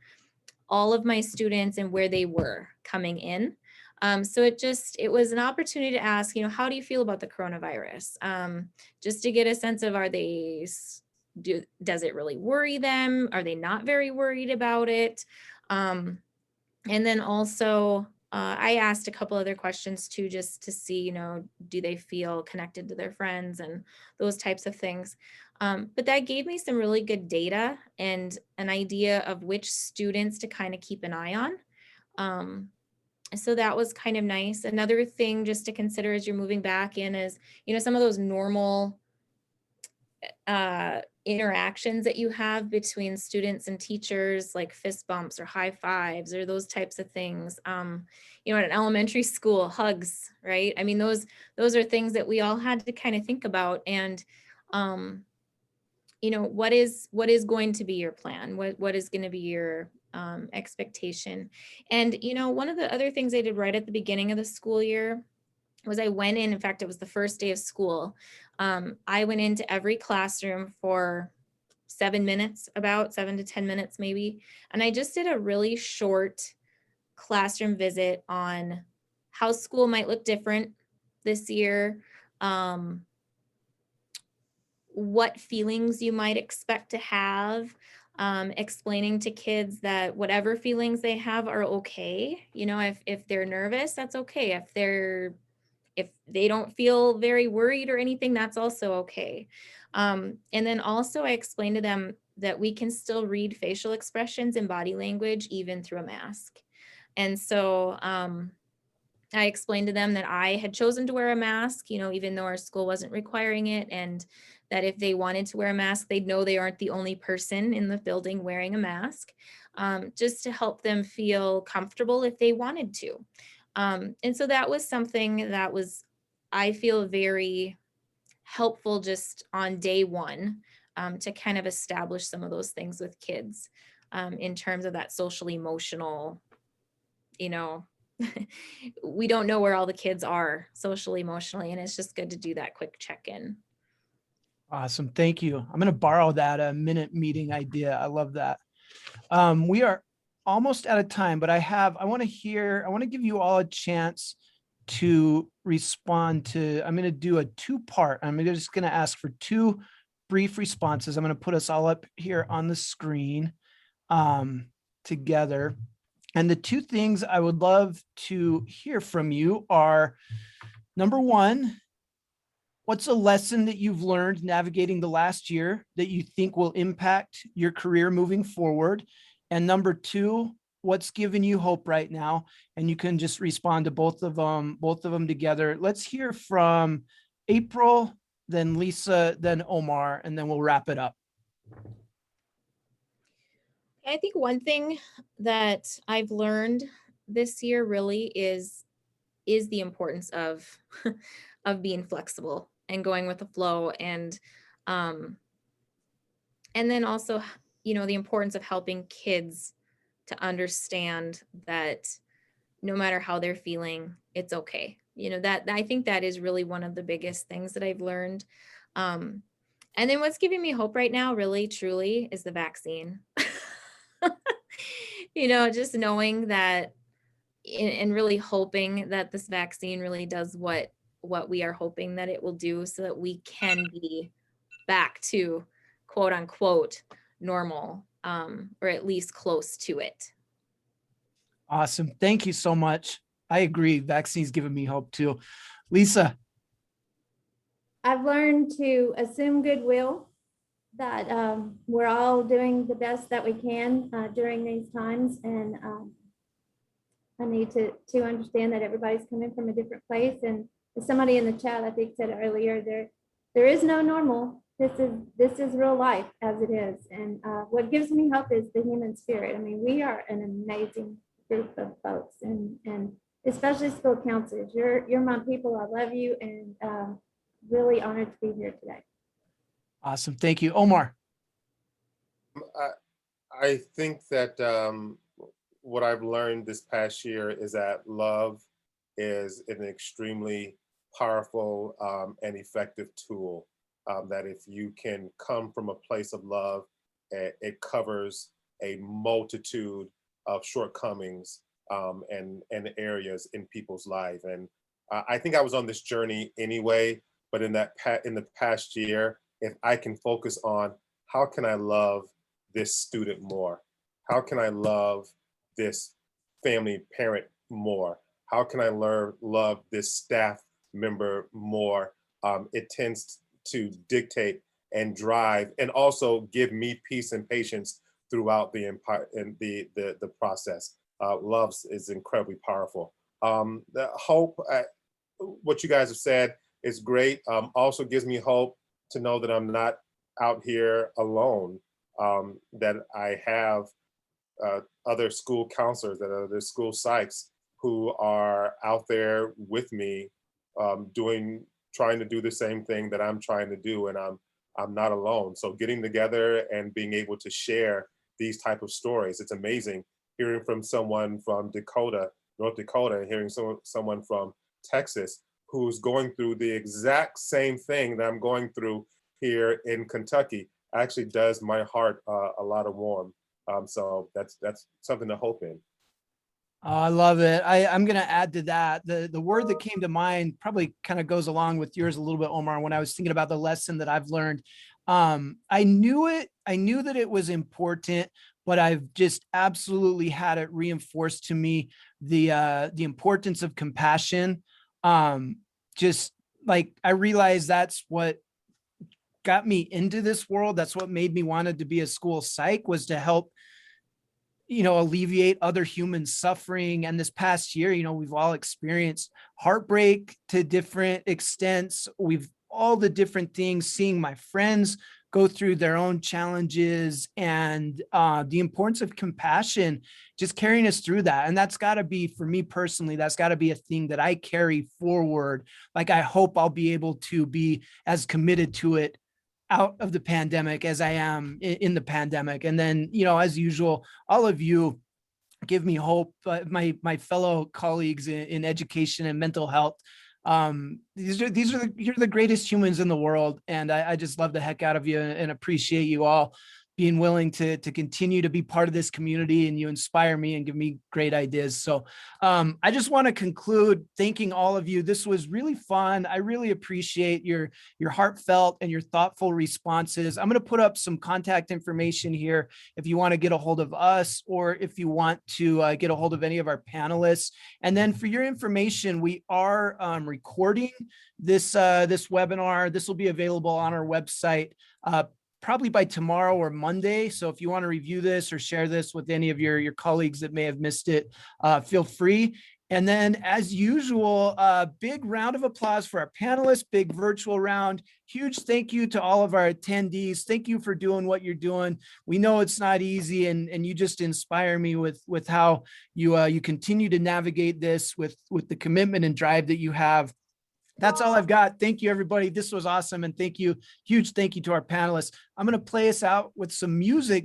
all of my students and where they were coming in. So it was an opportunity to ask, how do you feel about the coronavirus? Just to get a sense of, does it really worry them? Are they not very worried about it? And then also, I asked a couple other questions too, just to see, do they feel connected to their friends and those types of things. But that gave me some really good data and an idea of which students to kind of keep an eye on. So that was kind of nice. Another thing just to consider as you're moving back in is, some of those normal interactions that you have between students and teachers, like fist bumps or high fives or those types of things. At an elementary school, hugs, right? I mean, those are things that we all had to kind of think about. And what is going to be your plan? What is going to be your expectation? And one of the other things I did right at the beginning of the school year was I went in fact, it was the first day of school. I went into every classroom for 7 minutes, about 7 to 10 minutes maybe. And I just did a really short classroom visit on how school might look different this year, what feelings you might expect to have, explaining to kids that whatever feelings they have are okay. You know, if they're nervous, that's okay. If they don't feel very worried or anything, that's also okay. And then also I explained to them that we can still read facial expressions and body language even through a mask. And so I explained to them that I had chosen to wear a mask, you know, even though our school wasn't requiring it, and that if they wanted to wear a mask, they'd know they aren't the only person in the building wearing a mask, just to help them feel comfortable if they wanted to. And so that was something that was, I feel, very helpful just on day one, to kind of establish some of those things with kids, in terms of that social emotional, you know, we don't know where all the kids are socially, emotionally, and it's just good to do that quick check-in. Awesome. Thank you. I'm going to borrow that minute meeting idea. I love that. We are almost out of time, but I want to give you all a chance to respond to, I'm going to do a two-part. I'm just going to ask for two brief responses. I'm going to put us all up here on the screen together. And the two things I would love to hear from you are, number one, what's a lesson that you've learned navigating the last year that you think will impact your career moving forward? And number two, what's giving you hope right now? And you can just respond to both of them together. Let's hear from April, then Lisa, then Omar, and then we'll wrap it up. I think one thing that I've learned this year really is the importance of of being flexible and going with the flow, and then also, you know, the importance of helping kids to understand that no matter how they're feeling, it's okay. You know, that I think that is really one of the biggest things that I've learned. And then what's giving me hope right now, really, truly, is the vaccine. You know, just knowing that and really hoping that this vaccine really does what we are hoping that it will do, so that we can be back to quote unquote normal, or at least close to it. Awesome. Thank you so much. I agree. Vaccines giving me hope too. Lisa. I've learned to assume goodwill, that we're all doing the best that we can during these times. And I need to understand that everybody's coming from a different place. And somebody in the chat, I think, said earlier, there is no normal. This is real life as it is. And what gives me hope is the human spirit. I mean, we are an amazing group of folks, and especially school counselors. You're my people. I love you, and really honored to be here today. Awesome. Thank you. Omar. I think that what I've learned this past year is that love is an extremely powerful and effective tool. That if you can come from a place of love, it covers a multitude of shortcomings and areas in people's life. And I think I was on this journey anyway, but in the past year, if I can focus on how can I love this student more? How can I love this family parent more? How can I love this staff member more? It tends to dictate and drive, and also give me peace and patience throughout the process. Love is incredibly powerful. The hope, what you guys have said is great. Also gives me hope to know that I'm not out here alone, that I have other school counselors, that other school psychs who are out there with me, trying to do the same thing that I'm trying to do, and I'm not alone. So getting together and being able to share these type of stories, it's amazing hearing from someone from Dakota, North Dakota, and hearing someone from Texas who's going through the exact same thing that I'm going through here in Kentucky. actually does my heart a lot of warm. So that's something to hope in. Oh, I love it. I'm going to add to that. The word that came to mind probably kind of goes along with yours a little bit, Omar, when I was thinking about the lesson that I've learned. I knew that it was important, but I've just absolutely had it reinforced to me the importance of compassion. Just like I realized that's what got me into this world. That's what made me wanted to be a school psych, was to help, alleviate other human suffering. And this past year, we've all experienced heartbreak to different extents. We've all the different things, seeing my friends go through their own challenges, and the importance of compassion just carrying us through that. And that's got to be, for me personally, that's got to be a thing that I carry forward. Like, I hope I'll be able to be as committed to it out of the pandemic as I am in the pandemic. And then, as usual, all of you give me hope. My fellow colleagues in education and mental health. You're the greatest humans in the world. And I just love the heck out of you and appreciate you all being willing to continue to be part of this community, and you inspire me and give me great ideas. So I just want to conclude thanking all of you. This was really fun. I really appreciate your heartfelt and your thoughtful responses. I'm going to put up some contact information here if you want to get a hold of us, or if you want to get a hold of any of our panelists. And then for your information, we are recording this webinar. This will be available on our website probably by tomorrow or Monday. So if you want to review this or share this with any of your colleagues that may have missed it, feel free. And then, as usual, big round of applause for our panelists, big virtual round. Huge thank you to all of our attendees. Thank you for doing what you're doing. We know it's not easy, and you just inspire me with how you continue to navigate this with the commitment and drive that you have. That's all I've got. Thank you, everybody. This was awesome. And huge thank you to our panelists. I'm going to play us out with some music now.